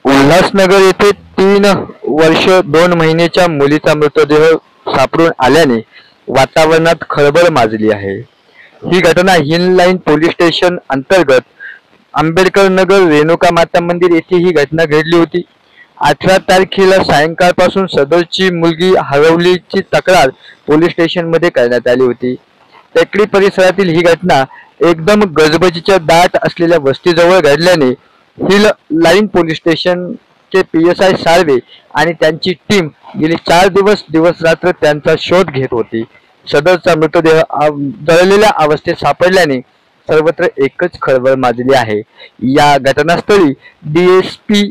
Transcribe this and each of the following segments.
उल्हासनगर येथे 3 वर्ष 2 महिन्याच्या मुलीचा मृतदेह सापडून आल्याने वातावरणात खळबळ माजली आहे। ही घटना हिल लाईन पोलीस स्टेशन अंतर्गत आंबेडकर नगर रेणुका माता मंदिर येथे ही घटना घडली होती। 18 तारखेला सायंकाळपासून सदरची मुलगी हरवल्याची तक्रार पोलीस स्टेशनमध्ये करण्यात आली होती। टेकडी परिसरातील ही घटना एकदम गजबजीच्या दाट असलेल्या वस्तीजवळ घडल्याने हिल लाईन पोलीस स्टेशन चे PSI साळवे आणि त्यांची टीम गेली 4 दिवस दिवस रात्र त्यांचा शोध घेत होती। सदरचा मृतदेह जळलेल्या अवस्थेत सापडल्याने सर्वत्र एकच खळबळ माजली आहे। या घटनास्थळी DSP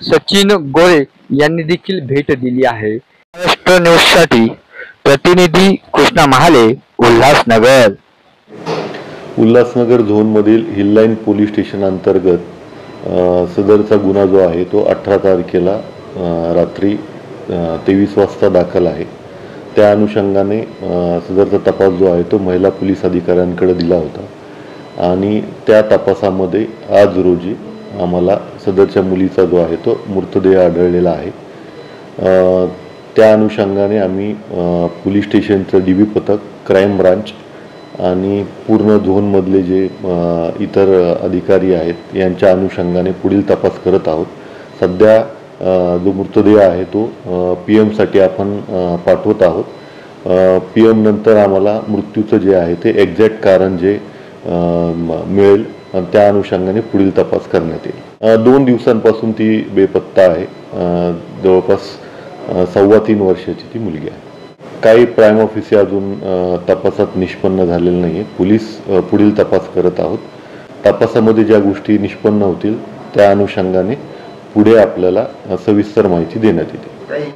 सचिन गोरे यांनी देखील भेट दिली आहे। महाराष्ट्र न्यूजसाठी प्रतिनिधी कृष्णा महाले, उल्हासनगर। उल्हासनगर झोनमधील हिल लाईन पोलीस स्टेशन अंतर्गत सदरचा गुन्हा जो आहे तो 18 तारखेला रात्री 23 वाजता दाखल आहे। त्या अनुषंगाने सदरचा तपास जो आहे तो महिला पोलीस अधिकाऱ्यांकडे दिला होता आणि त्या तपासामध्ये आज रोजी आम्हाला सदरच्या मुलीचा जो आहे तो मृतदेह आढळलेला आहे। त्या अनुषंगाने आम्ही पोलीस स्टेशनचं DB पथक, क्राईम ब्रांच आणि पूर्ण झोनमधले जे इतर अधिकारी आहेत यांच्या अनुषंगाने पुढील तपास करत आहोत। सध्या जो मृतदेह आहे तो PM साठी आपण पाठवत आहोत। PM नंतर आम्हाला मृत्यूचं जे आहे ते एक्झॅक्ट कारण जे मिळेल आणि त्या अनुषंगाने पुढील तपास करण्यात येईल। 2 दिवसांपासून ती बेपत्ता आहे। जवळपास 3.25 वर्षाची ती मुलगी आहे। काही प्राइम ऑफिसर अजून तपासात निष्पन्न झालेले नाही। पोलीस पुढील तपास करत आहोत। तपासामध्ये ज्या गोष्टी निष्पन्न होतील त्या अनुषंगाने पुढे आपल्याला सविस्तर माहिती देण्यात येईल।